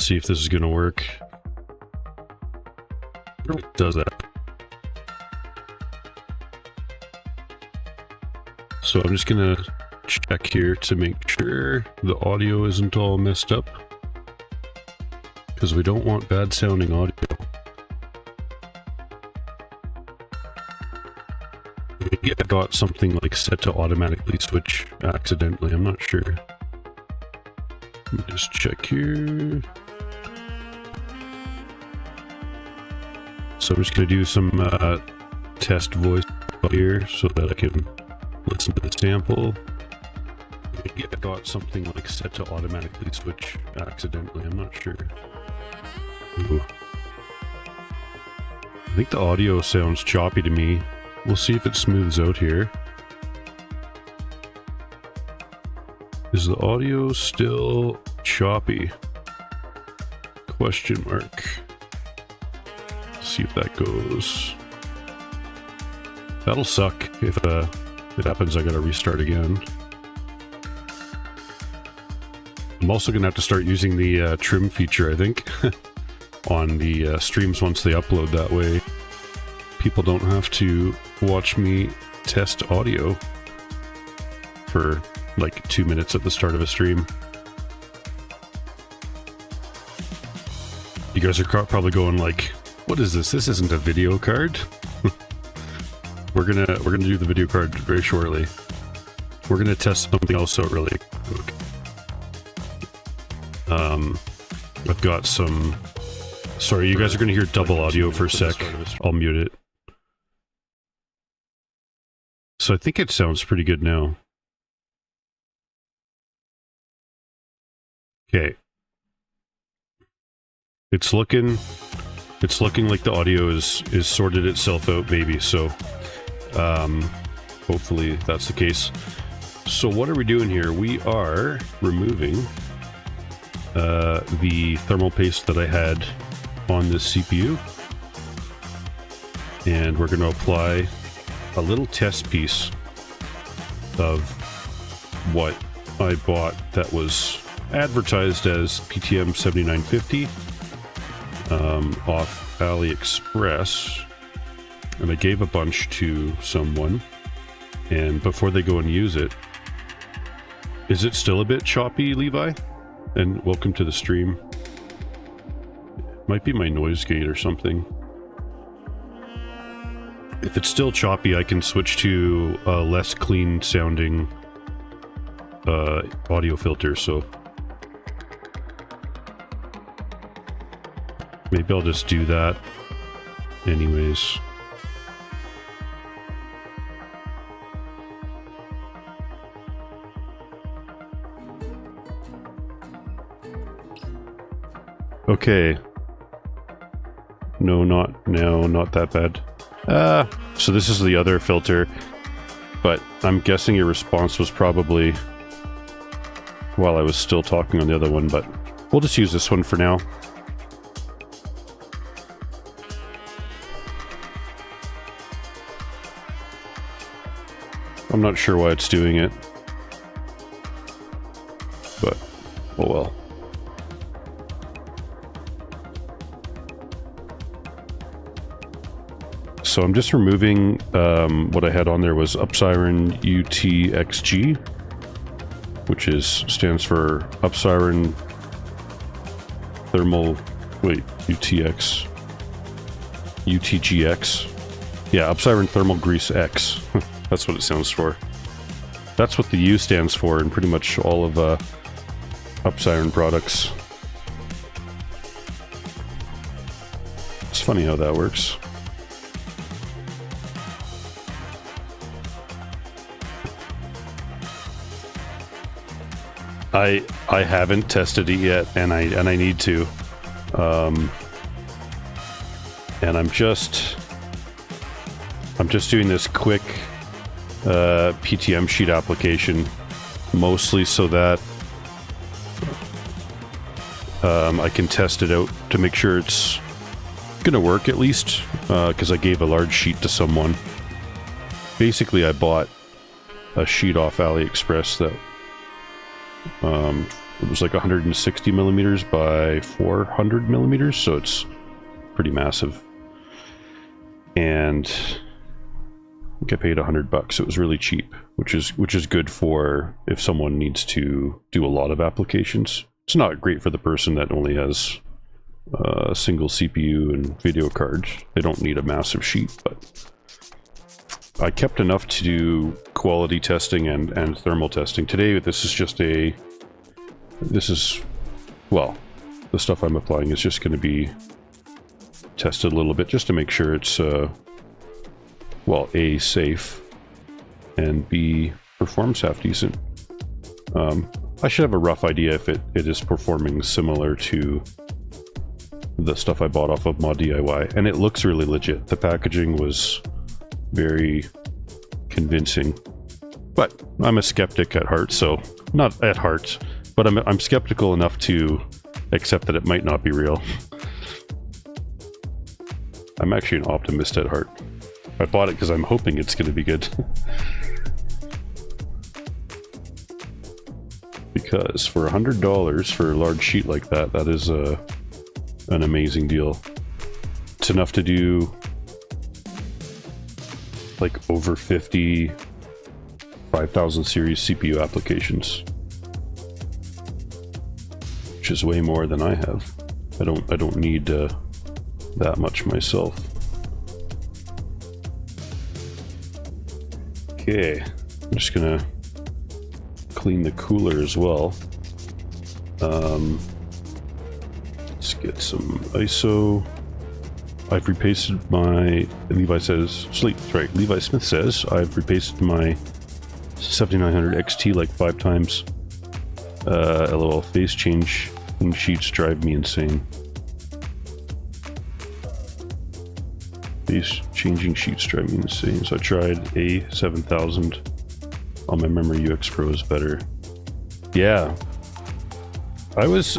see if this is going to work. It does that. So I'm just going to check here to make sure the audio isn't all messed up, because we don't want bad sounding audio. Maybe I got something like set to automatically switch accidentally, I'm not sure. Let me just check here. So I'm just going to do some test voice here so that I can listen to the sample. Maybe I got something like set to automatically switch accidentally, I'm not sure. Ooh. I think the audio sounds choppy to me. We'll see if it smooths out here. Is the audio still choppy? Question mark. See if that goes. That'll suck if it happens. I gotta restart again. I'm also gonna have to start using the trim feature, I think, on the streams once they upload. That way people don't have to watch me test audio for like 2 minutes at the start of a stream. You guys are probably going like, what is this? This isn't a video card. We're gonna do the video card very shortly. We're gonna test something else out really quick. I've got some. Sorry, you guys are gonna hear double audio for a sec. I'll mute it. So I think it sounds pretty good now. Okay. It's looking like the audio is sorted itself out, maybe. So hopefully that's the case. So what are we doing here? We are removing the thermal paste that I had on this CPU, and we're going to apply a little test piece of what I bought that was advertised as PTM 7950 off AliExpress, and I gave a bunch to someone, and before they go and use it, is it still a bit choppy, Levi? And welcome to the stream. Might be my noise gate or something. If it's still choppy, I can switch to a less clean sounding audio filter, so maybe I'll just do that anyways. Okay. No, not that bad. So this is the other filter, but I'm guessing your response was probably while I was still talking on the other one, but we'll just use this one for now. I'm not sure why it's doing it, but oh well. So I'm just removing what I had on there was Upsiren UTXG, which stands for Upsiren Thermal, wait, UTX, UTGX. Yeah, Upsiren Thermal Grease X. That's what it stands for. That's what the U stands for in pretty much all of Upsiren products. It's funny how that works. I haven't tested it yet, and I need to. And I'm just doing this quick PTM sheet application, mostly so that I can test it out to make sure it's gonna work, at least, because I gave a large sheet to someone. Basically, I bought a sheet off AliExpress that it was like 160 millimeters by 400 millimeters, so it's pretty massive. And I think I paid $100. It was really cheap, which is good for if someone needs to do a lot of applications. It's not great for the person that only has a single CPU and video card. They don't need a massive sheet, but I kept enough to do quality testing and thermal testing. Today, this is, well, the stuff I'm applying is just going to be tested a little bit just to make sure it's, well, A, safe, and B, performs half decent. I should have a rough idea if it is performing similar to the stuff I bought off of Mod DIY, and it looks really legit. The packaging was very convincing, but I'm a skeptic at heart, so not at heart, but I'm skeptical enough to accept that it might not be real. I'm actually an optimist at heart. I bought it because I'm hoping it's going to be good. Because for $100 for a large sheet like that, that is an amazing deal. It's enough to do like over 50 5000 series CPU applications, which is way more than I have. I don't need that much myself. Okay, I'm just gonna clean the cooler as well. Let's get some ISO. I've repasted my, Levi Smith says, I've repasted my 7900 XT like 5 times. LOL, phase change sheets drive me insane. Phase changing sheets drive me insane. So I tried A7000 on my Memory UX Pro is better. Yeah. I was,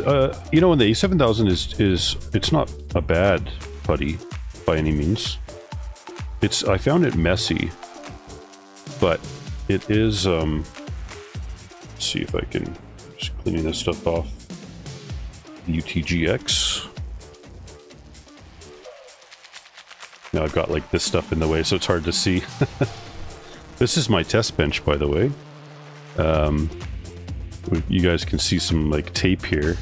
you know, when the A7000 it's not a bad putty by any means. I found it messy, but it is, let's see if I can, just cleaning this stuff off. UTGX. Now I've got like this stuff in the way, so it's hard to see. This is my test bench, by the way. You guys can see some like tape here.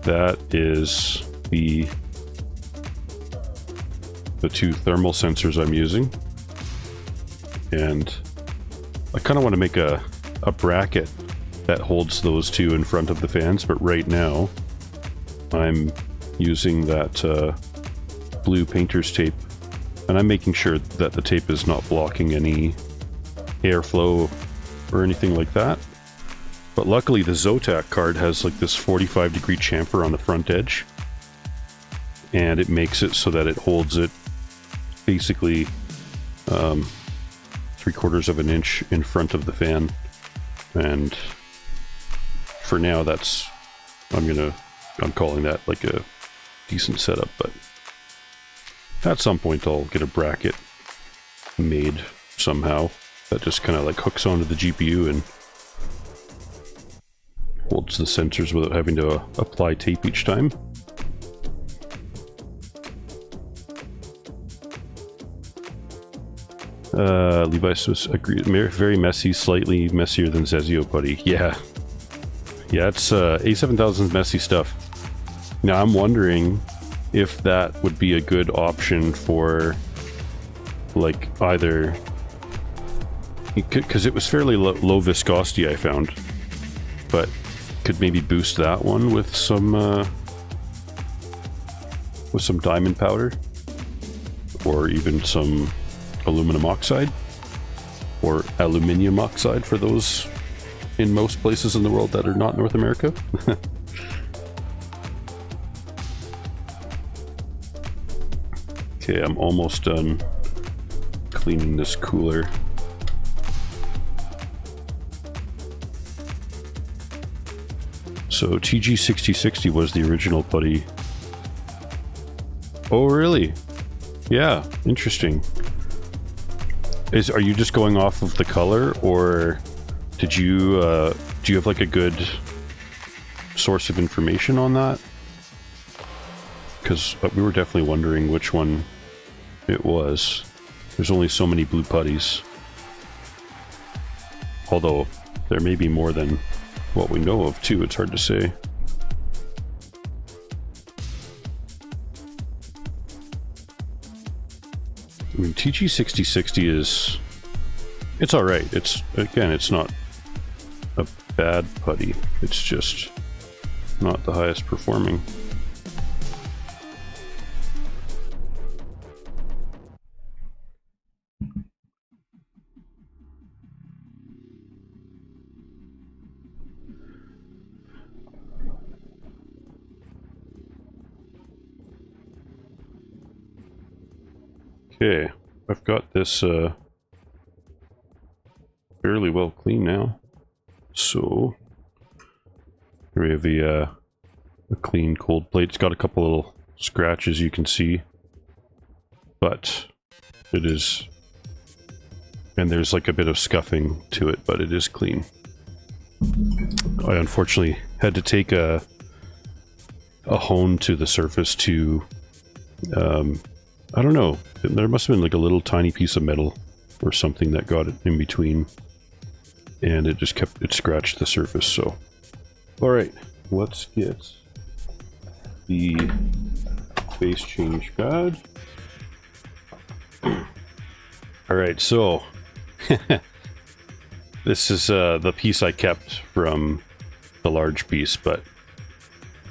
That is the 2 thermal sensors I'm using, and I kind of want to make a bracket that holds those 2 in front of the fans, but right now I'm using that blue painter's tape, and I'm making sure that the tape is not blocking any airflow or anything like that. But luckily the Zotac card has like this 45-degree chamfer on the front edge, and it makes it so that it holds it basically 3/4 of an inch in front of the fan. And for now, I'm calling that like a decent setup, but at some point I'll get a bracket made somehow that just kind of like hooks onto the GPU and holds the sensors without having to apply tape each time. Levi Smith agreed. Very messy, slightly messier than Zezio Putty. Yeah, it's A7000's messy stuff. Now I'm wondering if that would be a good option for like either, because it was fairly low viscosity I found, but could maybe boost that one with some diamond powder, or even some aluminum oxide, or aluminium oxide for those in most places in the world that are not North America. Okay, I'm almost done cleaning this cooler. So TG6060 was the original putty. Oh really? Yeah, interesting. Are you just going off of the color, or did you do you have like a good source of information on that, because we were definitely wondering which one it was. There's only so many blue putties, although there may be more than what we know of too. It's hard to say. I mean, TG6060 is, it's all right. It's, again, it's not a bad putty. It's just not the highest performing. Okay, I've got this fairly well clean now. So here we have a clean cold plate. It's got a couple little scratches you can see, but it is, and there's like a bit of scuffing to it, but it is clean. I unfortunately had to take a hone to the surface to I don't know, there must have been like a little tiny piece of metal or something that got it in between, and it just kept, it scratched the surface. So alright, let's get the base change pad. Alright, so this is the piece I kept from the large piece, but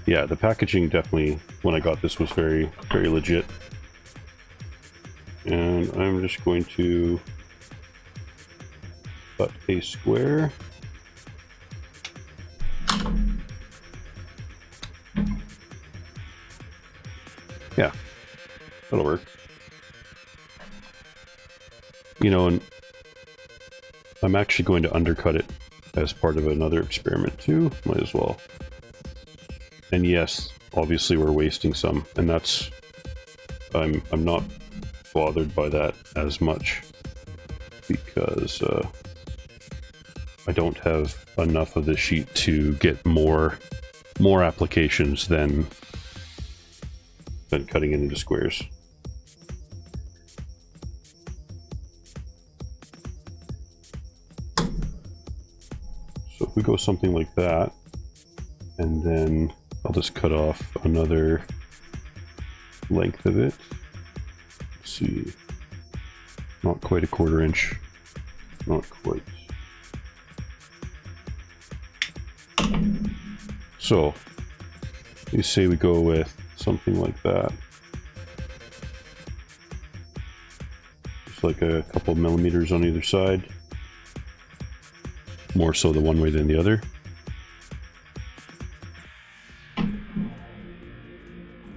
yeah, the packaging definitely, when I got this, was very, very legit. And I'm just going to cut a square. Yeah, that'll work. You know, and I'm actually going to undercut it as part of another experiment too. Might as well. And yes, obviously we're wasting some, and that's, I'm not bothered by that as much, because I don't have enough of the sheet to get more applications than cutting it into squares. So if we go something like that, and then I'll just cut off another length of it. Let's see, not quite a 1/4 inch, not quite. So you say we go with something like that, just like a couple of millimeters on either side, more so the one way than the other.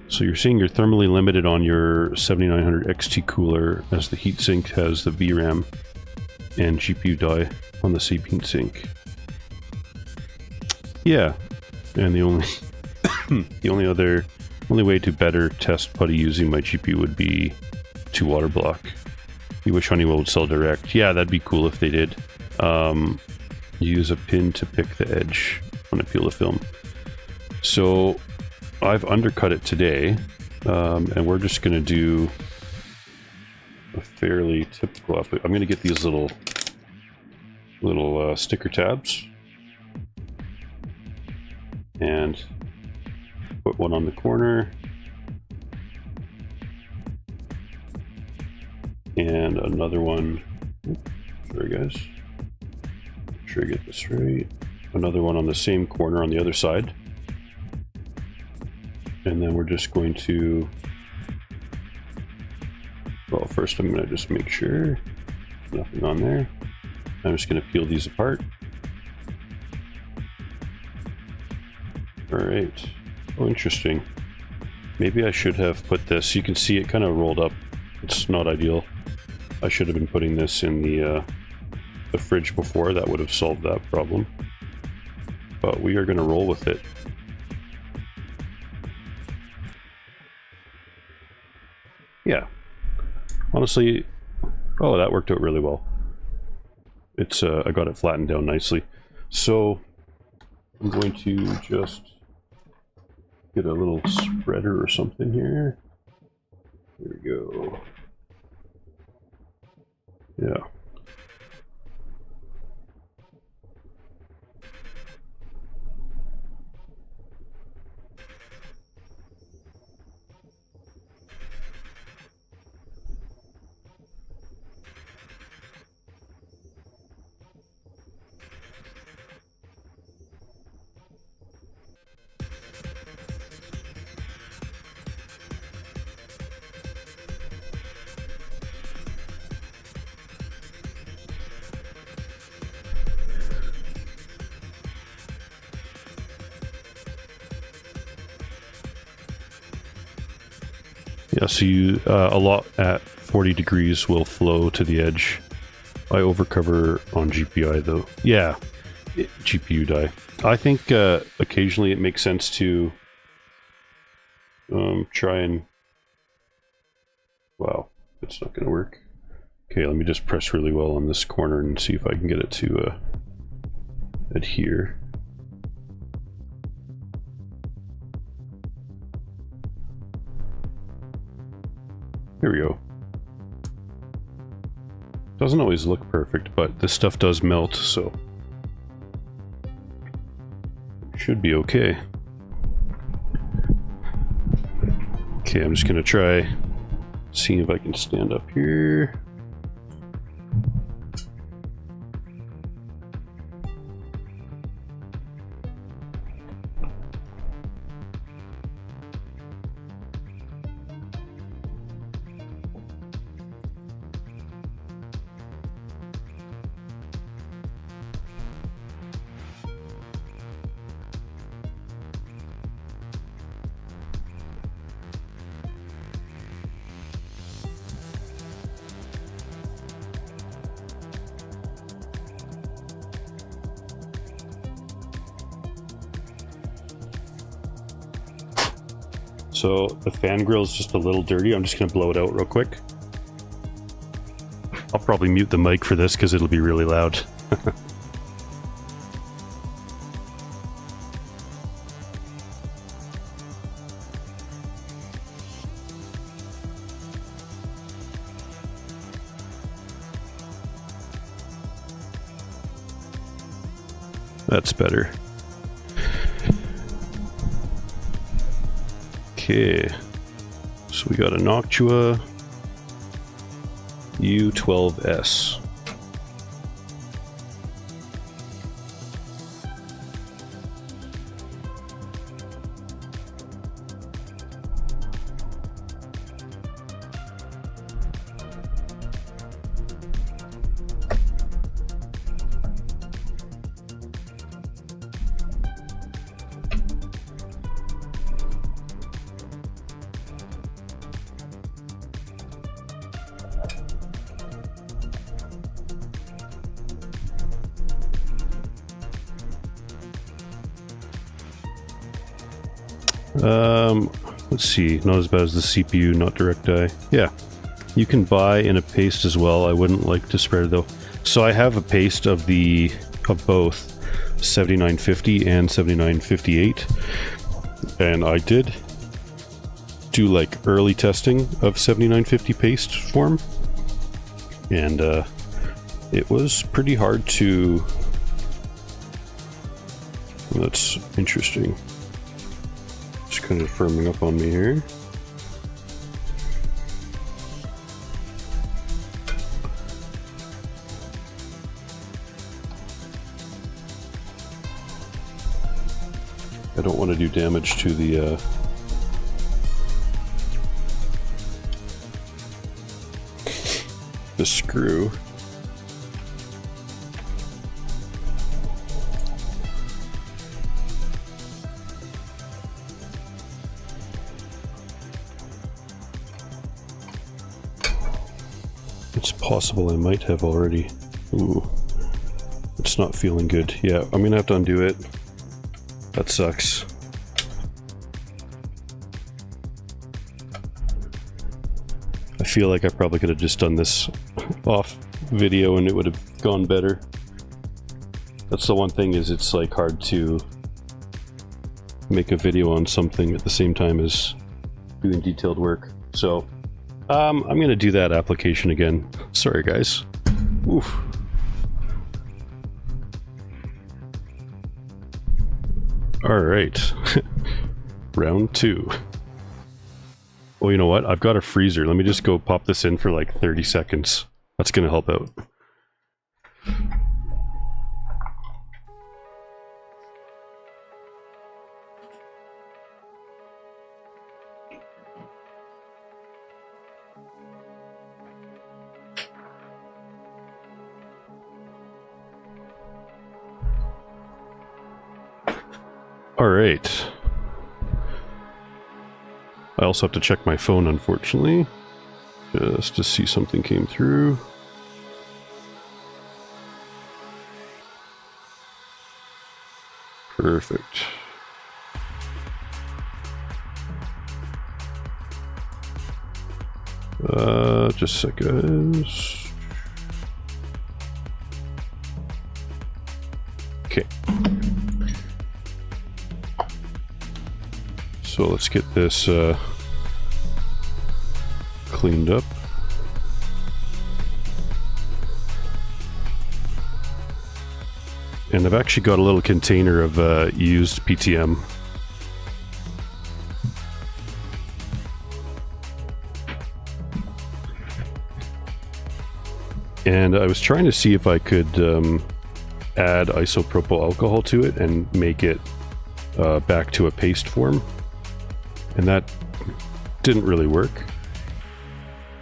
So you're seeing you're thermally limited on your 7900 XT cooler, as the heatsink has the VRAM and GPU die on the same heatsink. Yeah, and the only only way to better test putty using my GPU would be to water block. You wish Honeywell would sell direct. Yeah, that'd be cool if they did. Use a pin to pick the edge on a peel of film. So I've undercut it today, and we're just going to do a fairly typical. I'm going to get these little sticker tabs and put one on the corner and another one. Sorry guys, make sure I get this right. Another one on the same corner on the other side. And then we're just going to, well, first I'm going to just make sure nothing on there. I'm just going to peel these apart. All right. Oh, interesting. Maybe I should have put this. You can see it kind of rolled up. It's not ideal. I should have been putting this in the fridge before. That would have solved that problem. But we are going to roll with it. Yeah, honestly, oh, that worked out really well. It's I got it flattened down nicely. So I'm going to just get a little spreader or something here. There we go. Yeah. Yeah, so you, a lot at 40 degrees will flow to the edge. I overcover on GPI though. Yeah, GPU die. I think occasionally it makes sense to try and... Wow, it's not going to work. Okay, let me just press really well on this corner and see if I can get it to adhere. Here we go. Doesn't always look perfect, but this stuff does melt, so should be okay. Okay, I'm just gonna try seeing if I can stand up here. So the fan grill is just a little dirty. I'm just going to blow it out real quick. I'll probably mute the mic for this because it'll be really loud. That's better. Okay, so we got a Noctua U12S. Let's see, not as bad as the CPU, not direct die. Yeah, you can buy in a paste as well. I wouldn't like to spread it though. So I have a paste of both 7950 and 7958, and I did do like early testing of 7950 paste form, and it was pretty hard to... That's interesting. Just kind of firming up on me here. I don't want to do damage to the screw. It's possible I might have already. Ooh, it's not feeling good. Yeah, I'm gonna have to undo it. That sucks. I feel like I probably could have just done this off video and it would have gone better. That's the one thing, is it's like hard to make a video on something at the same time as doing detailed work. So I'm gonna do that application again. Sorry guys. Oof. All right. Round 2. Oh, you know what? I've got a freezer. Let me just go pop this in for like 30 seconds. That's gonna help out. All right. I also have to check my phone, unfortunately, just to see something came through. Perfect. Just a second. Okay. So let's get this cleaned up. And I've actually got a little container of used PTM. And I was trying to see if I could add isopropyl alcohol to it and make it back to a paste form. And that didn't really work.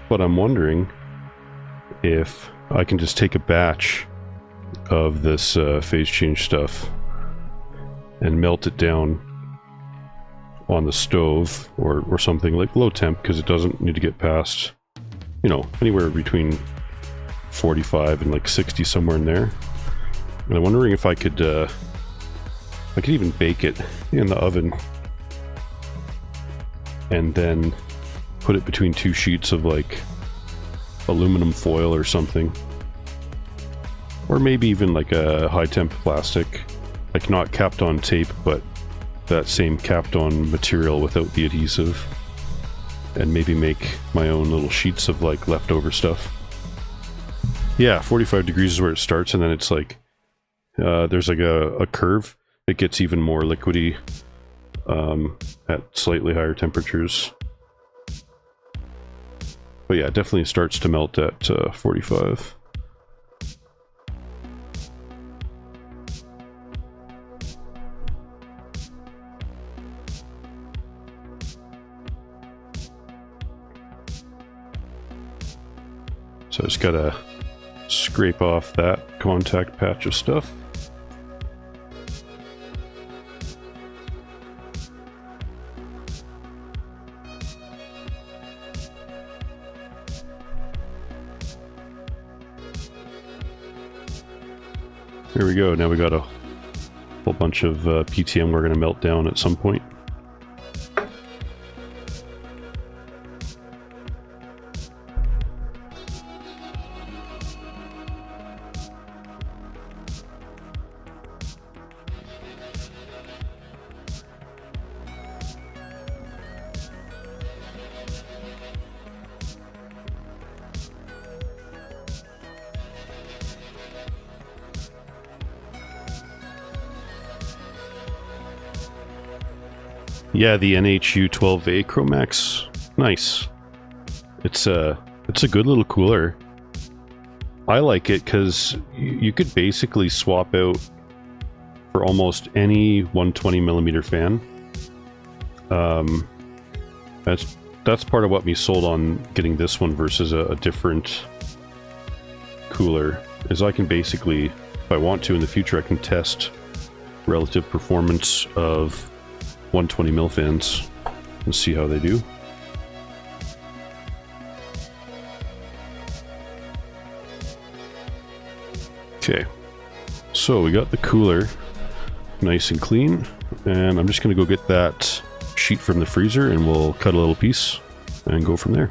But I'm wondering if I can just take a batch of this phase change stuff and melt it down on the stove or something like low temp, because it doesn't need to get past, you know, anywhere between 45 and like 60, somewhere in there. And I'm wondering if I could even bake it in the oven and then put it between 2 sheets of like aluminum foil or something, or maybe even like a high temp plastic, like not capped on tape, but that same capped on material without the adhesive, and maybe make my own little sheets of like leftover stuff. Yeah, 45 degrees is where it starts, and then it's like there's like a curve. It gets even more liquidy at slightly higher temperatures. But yeah, it definitely starts to melt at 45. So I just gotta scrape off that contact patch of stuff. There we go. Now we got a whole bunch of PTM we're going to melt down at some point. Yeah, the NHU12A Chromax. Nice. It's a good little cooler. I like it because you could basically swap out for almost any 120mm fan. That's part of what me sold on getting this one versus a different cooler, is I can basically, if I want to in the future, I can test relative performance of 120mm fans and see how they do. Okay, so we got the cooler nice and clean, and I'm just going to go get that sheet from the freezer and we'll cut a little piece and go from there.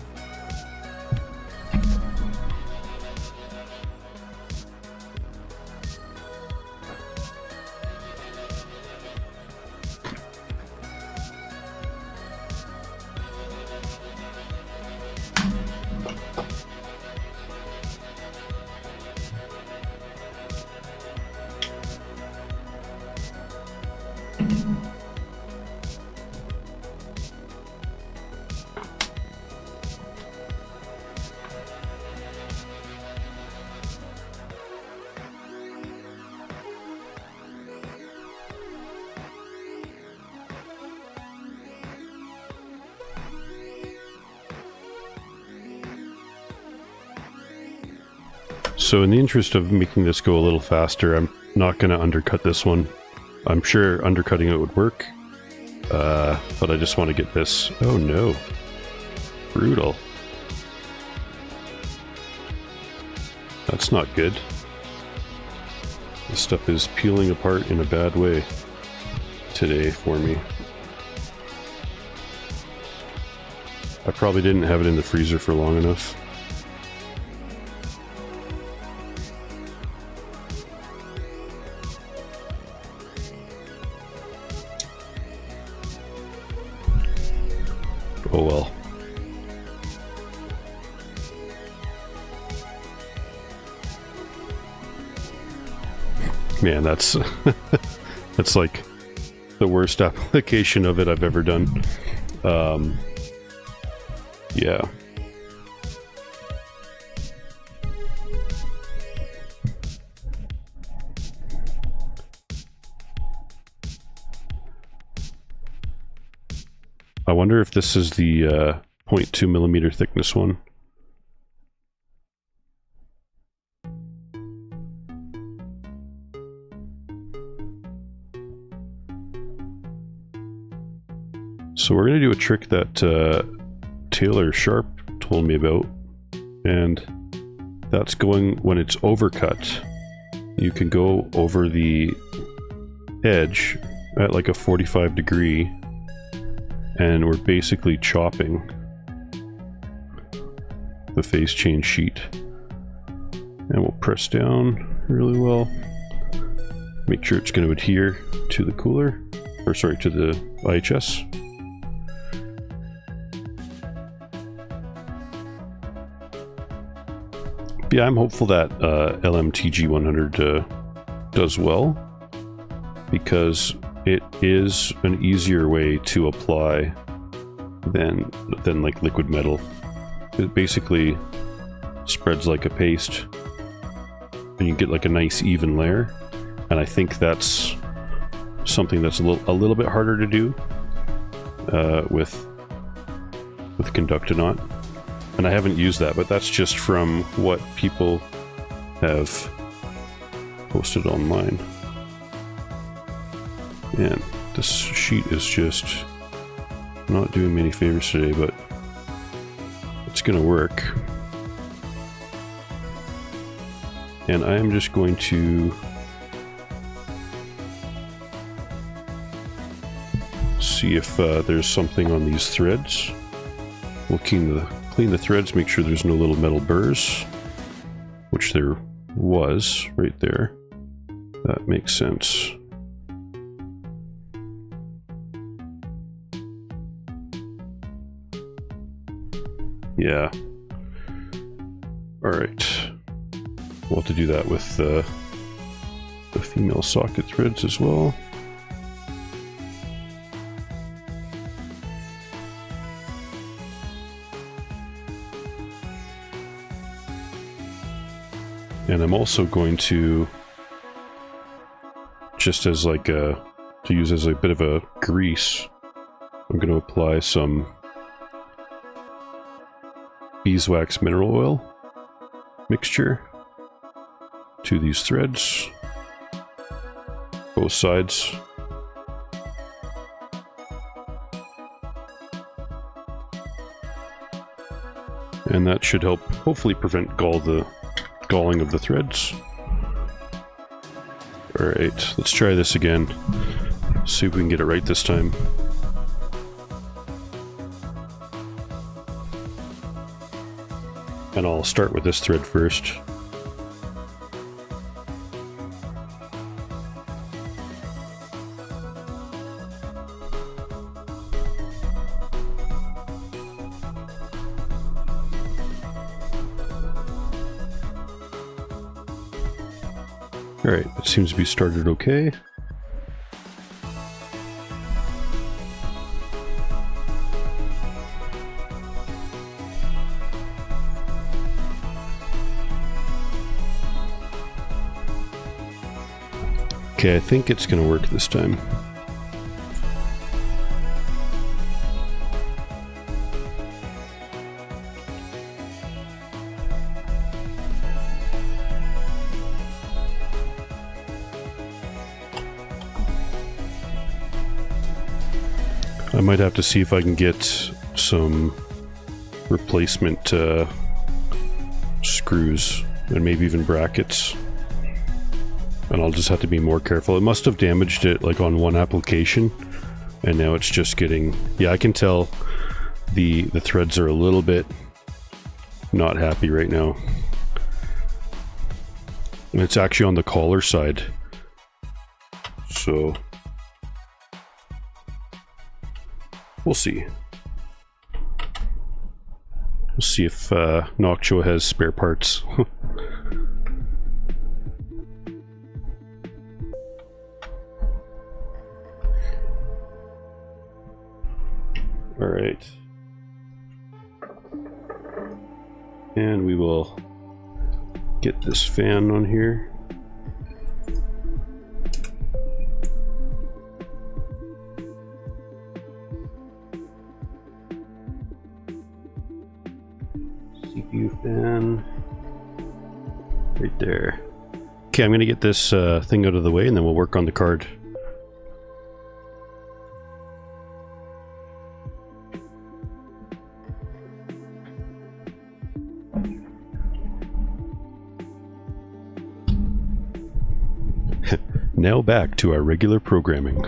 So in the interest of making this go a little faster, I'm not going to undercut this one. I'm sure undercutting it would work, but I just want to get this... Oh no. Brutal. That's not good. This stuff is peeling apart in a bad way today for me. I probably didn't have it in the freezer for long enough. Oh well. Man, that's that's like the worst application of it I've ever done. Yeah. I wonder if this is the 0.2 millimeter thickness one. So we're going to do a trick that Taylor Sharp told me about, and that's going when it's overcut. You can go over the edge at like a 45 degree, and we're basically chopping the phase change sheet. And we'll press down really well. Make sure it's going to adhere to the cooler, or sorry, to the IHS. Yeah, I'm hopeful that LMTG100 does well, because it is an easier way to apply than like liquid metal. It basically spreads like a paste, and you get like a nice even layer. And I think that's something that's a little bit harder to do with Conductinaut. And I haven't used that, but that's just from what people have posted online. And this sheet is just not doing me any favors today, but it's gonna work. And I am just going to see if there's something on these threads. We'll clean the threads, make sure there's no little metal burrs, which there was right there. That makes sense. Yeah. Alright. We'll have to do that with the female socket threads as well. And I'm also going to, just as like to use as a bit of a grease, I'm going to apply some beeswax mineral oil mixture to these threads, both sides. And that should help hopefully prevent galling of the threads. Alright, let's try this again. See if we can get it right this time. And I'll start with this thread first. Alright, it seems to be started okay. Okay, I think it's gonna work this time. I might have to see if I can get some replacement screws and maybe even brackets. And I'll just have to be more careful. It must have damaged it like on one application, and now it's just getting... Yeah, I can tell the threads are a little bit not happy right now. And it's actually on the collar side. So... we'll see. We'll see if Noctua has spare parts. Alright. And we will get this fan on here. CPU fan. Right there. Okay, I'm going to get this thing out of the way and then we'll work on the card. Now back to our regular programming.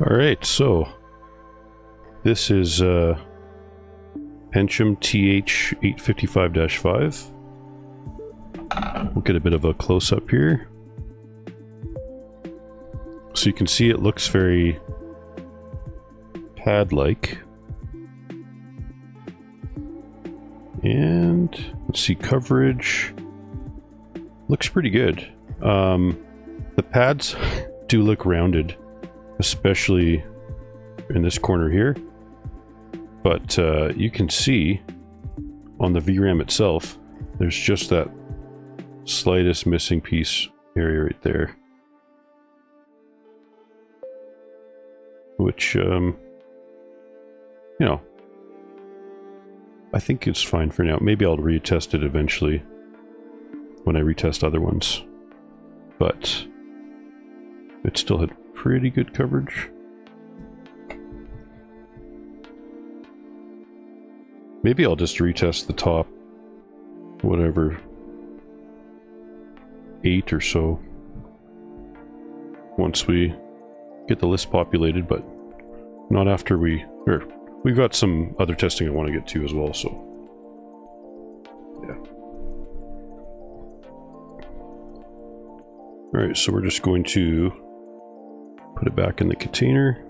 Alright, so this is Penchem TH855-5. We'll get a bit of a close-up here. So you can see it looks very pad-like. And let's see, coverage looks pretty good. The pads do look rounded, especially in this corner here, but you can see on the VRAM itself there's just that slightest missing piece area right there, which you know, I think it's fine for now. Maybe I'll retest it eventually when I retest other ones, but it still had pretty good coverage. Maybe I'll just retest the top, whatever, 8 or so, once we get the list populated, but not after we've got some other testing I want to get to as well, so yeah. Alright, so we're just going to put it back in the container.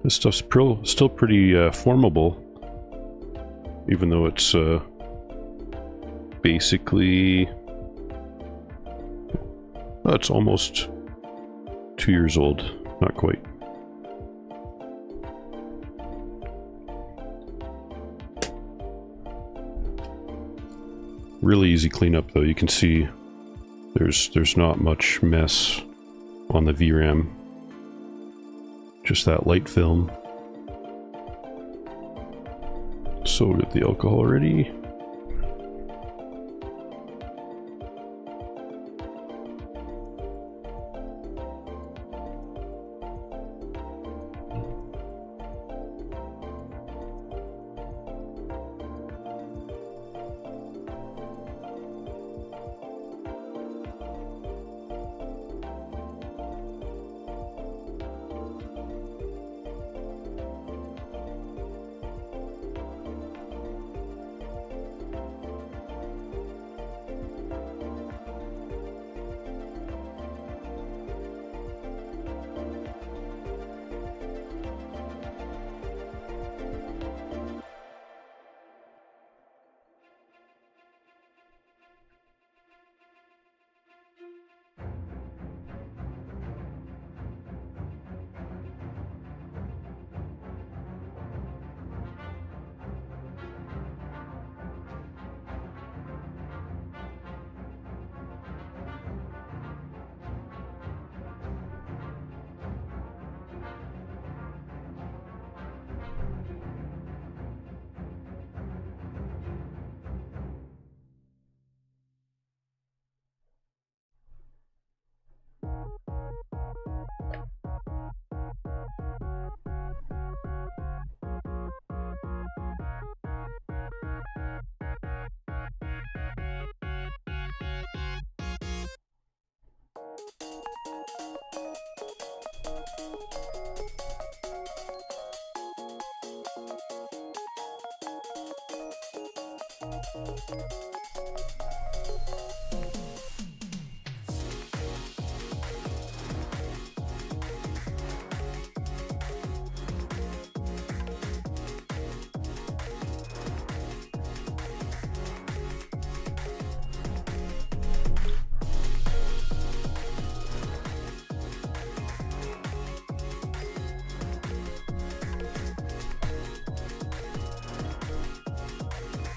This stuff's still pretty formable, even though it's basically, it's almost 2 years old, not quite. Really easy cleanup though. You can see there's not much mess on the VRAM. Just that light film. So get the alcohol ready.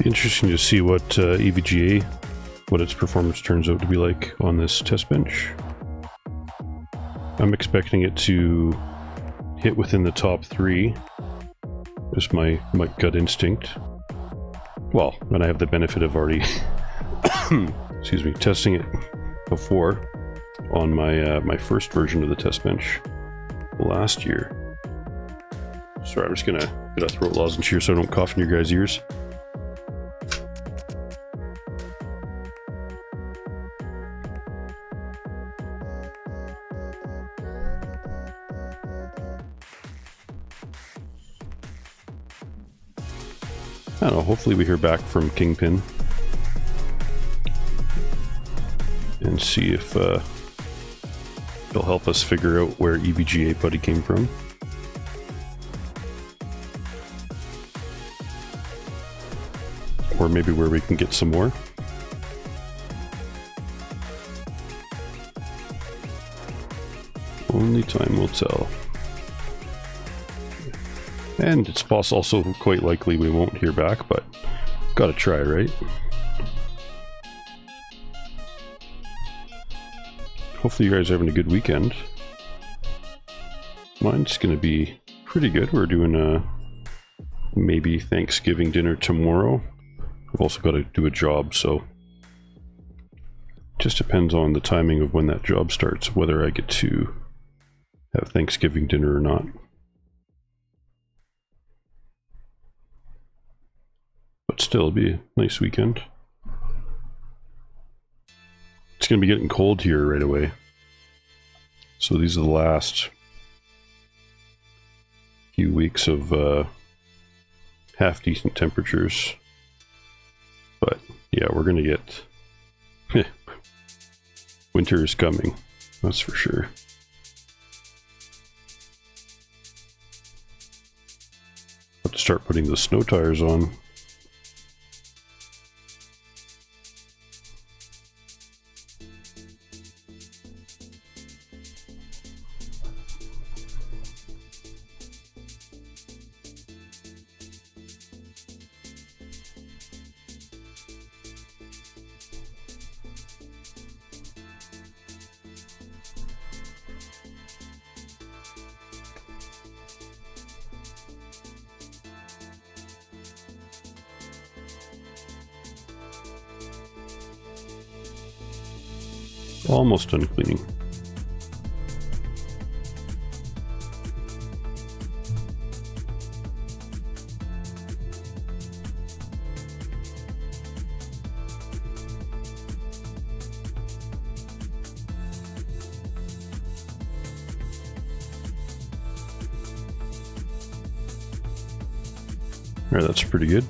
Be interesting to see what EVGA, what its performance turns out to be like on this test bench. I'm expecting it to hit within the top 3. Just my gut instinct. Well, and I have the benefit of already excuse me, testing it before on my first version of the test bench last year. Sorry, I'm just gonna get a throat lozenge here so I don't cough in your guys' ears. I don't know, hopefully we hear back from Kingpin and see if he'll help us figure out where EVGA Putty came from. or maybe where we can get some more. Only time will tell. And it's also quite likely we won't hear back, but gotta try, right? Hopefully you guys are having a good weekend. Mine's gonna be pretty good. We're doing a maybe Thanksgiving dinner tomorrow. I've also got to do a job, so just depends on the timing of when that job starts, whether I get to have Thanksgiving dinner or not. But still, it'll be a nice weekend. It's going to be getting cold here right away. So these are the last few weeks of half decent temperatures. But yeah, we're going to get... winter is coming, that's for sure. Have to start putting the snow tires on. Almost done cleaning. Alright, that's pretty good.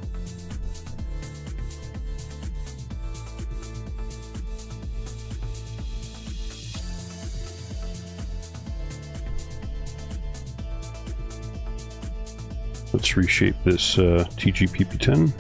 Let's reshape this TGPP10.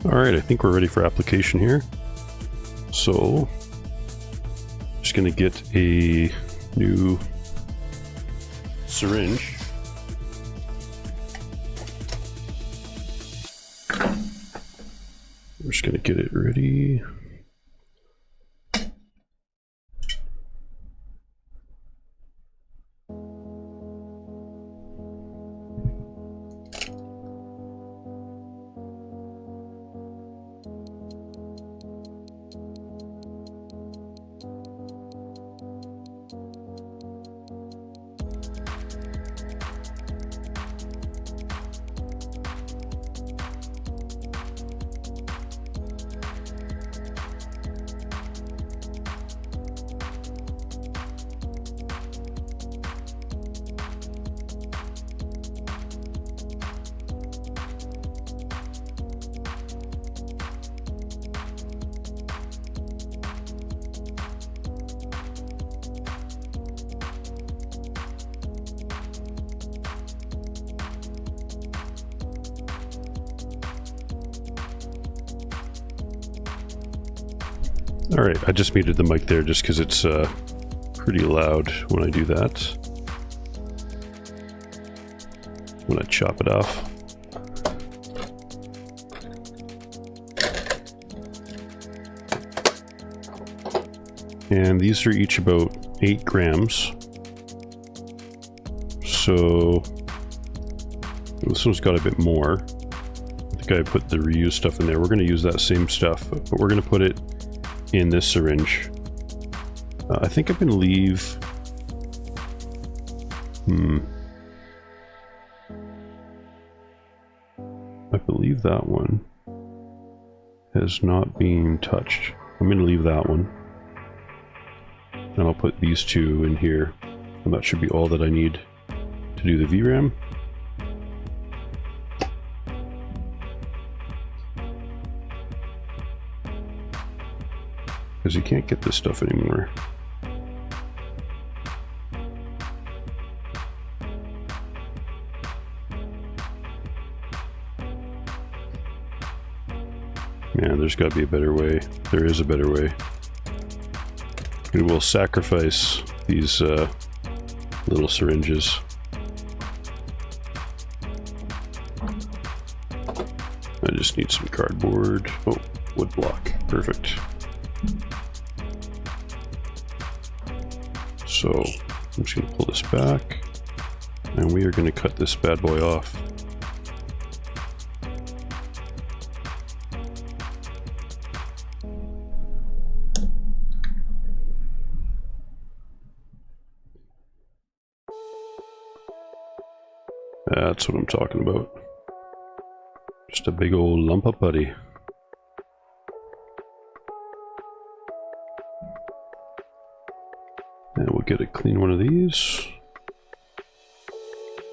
Alright, I think we're ready for application here. So, just gonna get a new syringe. We're just gonna get it ready. All right, I just muted the mic there just because it's pretty loud when I do that. When I chop it off. And these are each about 8 grams. So this one's got a bit more. I think I put the reused stuff in there. We're going to use that same stuff, but we're going to put it in this syringe. I think I'm going to leave... I believe that one has not been touched. I'm going to leave that one. And I'll put these 2 in here. And that should be all that I need to do the VRAM. Because you can't get this stuff anymore. Man, there's got to be a better way. There is a better way. We will sacrifice these little syringes. I just need some cardboard. Oh, wood block. Perfect. So I'm just going to pull this back, and we are going to cut this bad boy off. That's what I'm talking about. Just a big old lump of putty. And we'll get a clean one of these.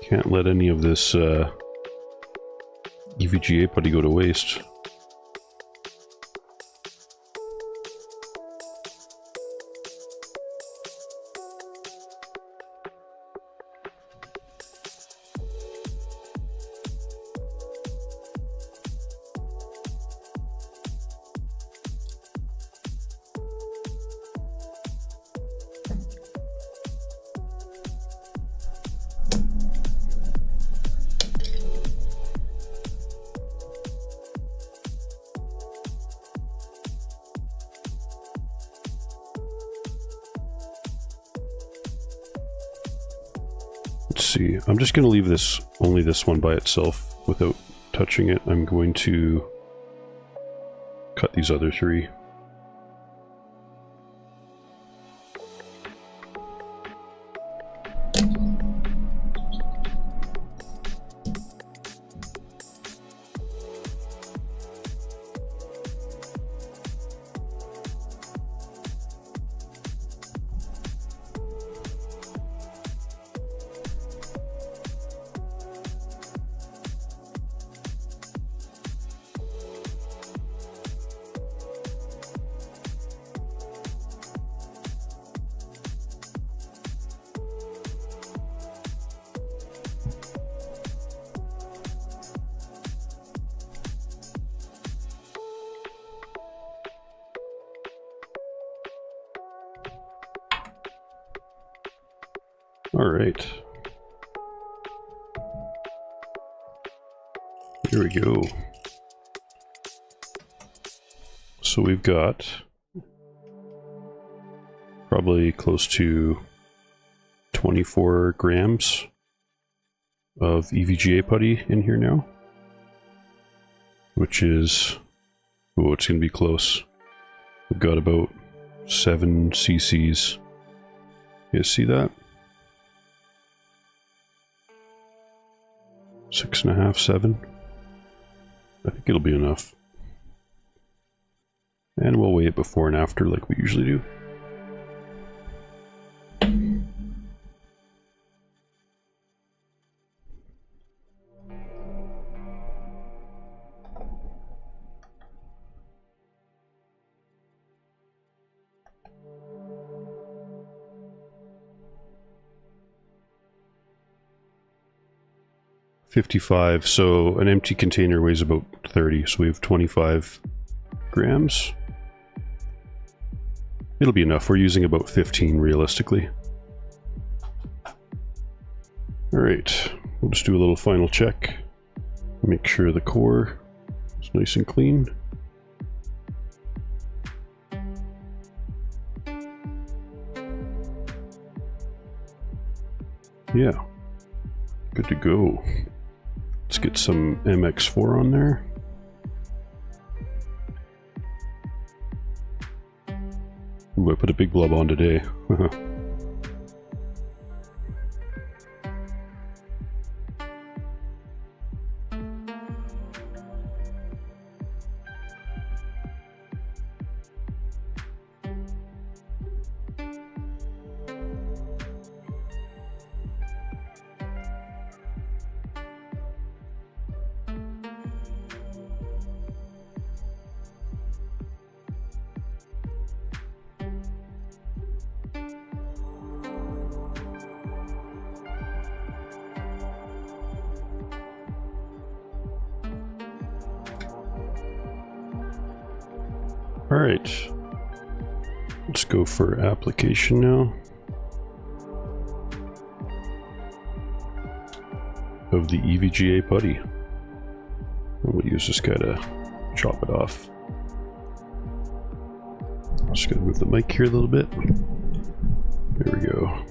Can't let any of this EVGA putty go to waste. Let's see, I'm just going to leave this, only this one by itself without touching it. I'm going to cut these other 3. All right. Here we go. So we've got probably close to 24 grams of EVGA putty in here now, which is, oh, it's going to be close. We've got about 7 cc's. You guys see that? 6.5, 7. I think it'll be enough. And we'll weigh it before and after like we usually do. $55, so an empty container weighs about 30, so we have 25 grams. It'll be enough. We're using about 15 realistically. Alright, we'll just do a little final check. Make sure the core is nice and clean. Yeah, good to go. Let's get some MX4 on there. Ooh, I put a big blob on today. Alright, let's go for application now of the EVGA putty. And we'll use this guy to chop it off. I'm just going to move the mic here a little bit. There we go.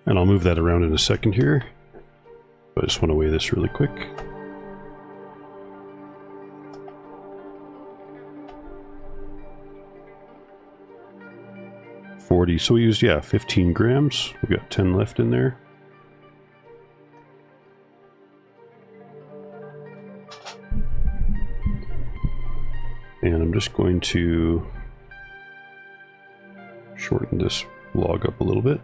And I'll move that around in a second here. But I just want to weigh this really quick. So we used, yeah, 15 grams. We got 10 left in there. And I'm just going to shorten this log up a little bit.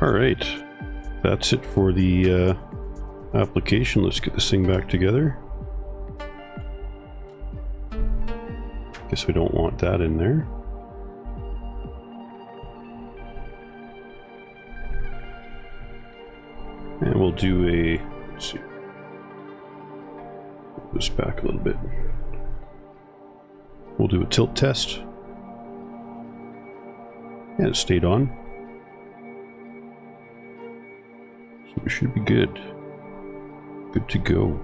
Alright, that's it for the application. Let's get this thing back together. Guess we don't want that in there. And we'll do a, let's see, move this back a little bit. We'll do a tilt test. And it stayed on. So we should be good. Good to go.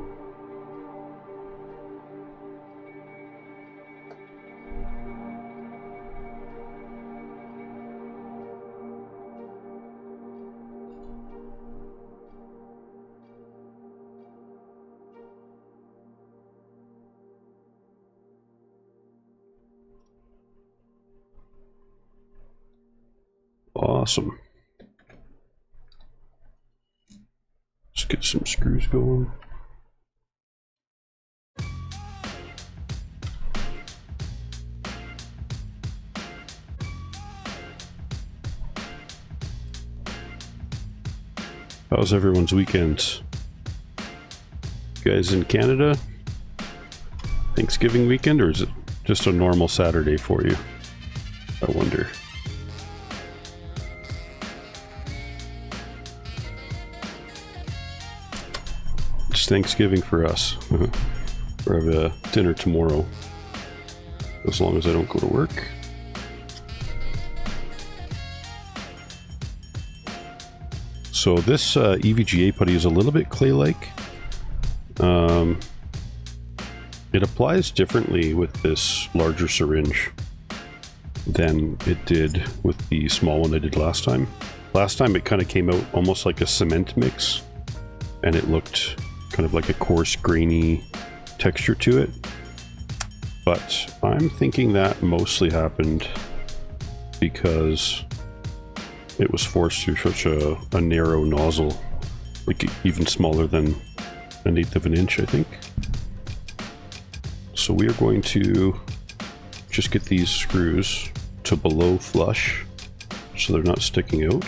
Awesome. Let's get some screws going. How's everyone's weekend? You guys in Canada? Thanksgiving weekend, or is it just a normal Saturday for you? I wonder. It's Thanksgiving for us. We're having a dinner tomorrow, as long as I don't go to work. So this EVGA putty is a little bit clay-like. It applies differently with this larger syringe than it did with the small one I did last time. Last time it kind of came out almost like a cement mix, and it looked kind of like a coarse, grainy texture to it. But I'm thinking that mostly happened because it was forced through such a narrow nozzle, like even smaller than 1/8 of an inch, I think. So we are going to just get these screws to below flush so they're not sticking out.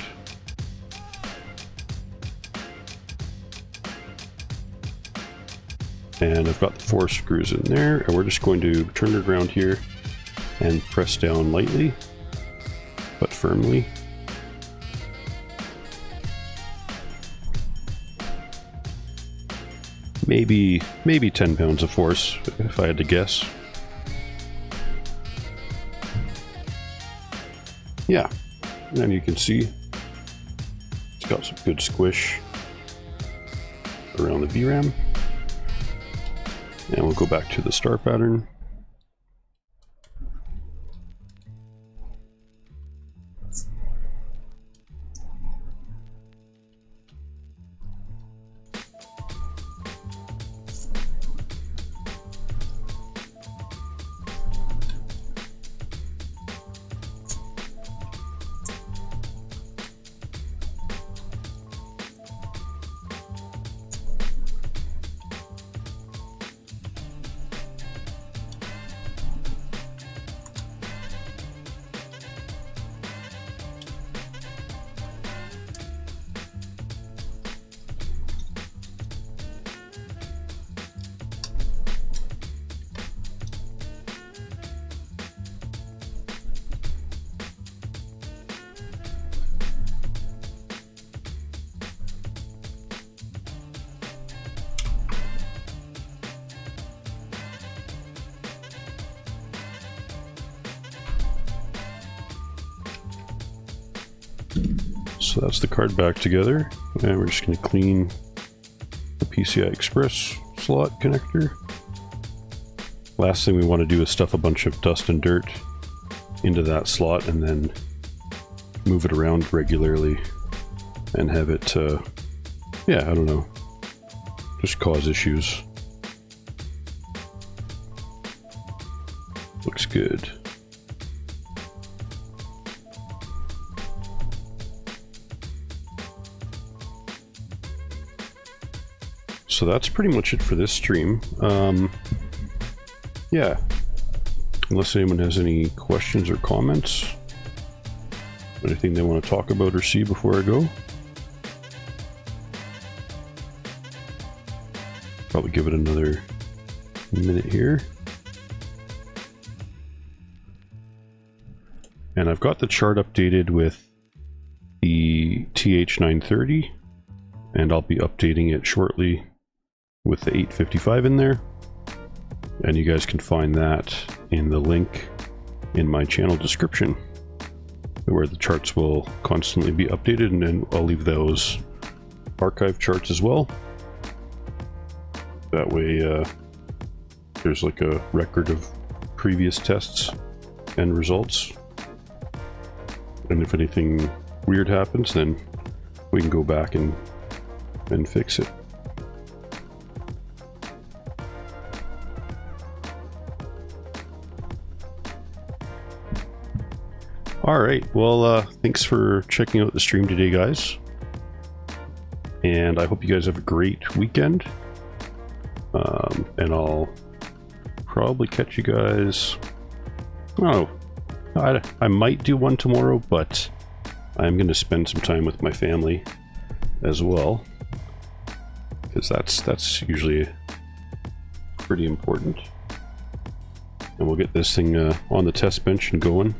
And I've got the 4 screws in there, and we're just going to turn it around here and press down lightly but firmly. Maybe 10 pounds of force, if I had to guess. Yeah, and you can see it's got some good squish around the VRAM. And we'll go back to the star pattern. So that's the card back together, and we're just going to clean the PCI Express slot connector. Last thing we want to do is stuff a bunch of dust and dirt into that slot and then move it around regularly and have it, yeah, I don't know, just cause issues. Looks good. So that's pretty much it for this stream. Yeah, unless anyone has any questions or comments, anything they want to talk about or see before I go. Probably give it another minute here. And I've got the chart updated with the TH930, and I'll be updating it shortly with the 855 in there, and you guys can find that in the link in my channel description, where the charts will constantly be updated, and then I'll leave those archive charts as well. That way there's like a record of previous tests and results, and if anything weird happens, then we can go back and fix it. All right, well, thanks for checking out the stream today, guys. And I hope you guys have a great weekend. And I'll probably catch you guys, I don't know, I might do one tomorrow, but I'm going to spend some time with my family as well, because that's usually pretty important. And we'll get this thing on the test bench and going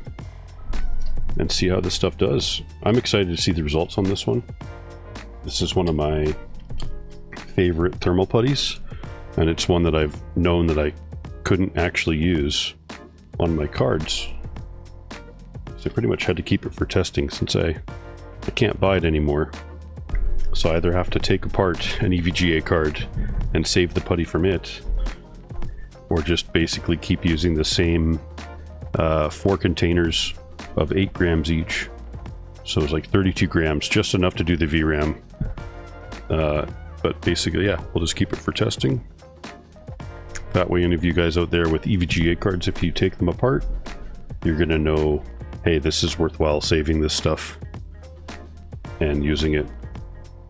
and see how this stuff does. I'm excited to see the results on this one. This is one of my favorite thermal putties, and it's one that I've known that I couldn't actually use on my cards. So I pretty much had to keep it for testing, since I can't buy it anymore. So I either have to take apart an EVGA card and save the putty from it, or just basically keep using the same 4 containers of 8 grams each. So it's like 32 grams, just enough to do the VRAM. But basically, yeah, we'll just keep it for testing. That way, any of you guys out there with EVGA cards, if you take them apart, you're gonna know, hey, this is worthwhile saving this stuff and using it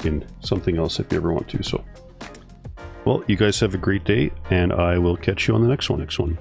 in something else if you ever want to. So, well, you guys have a great day, and I will catch you on the next one.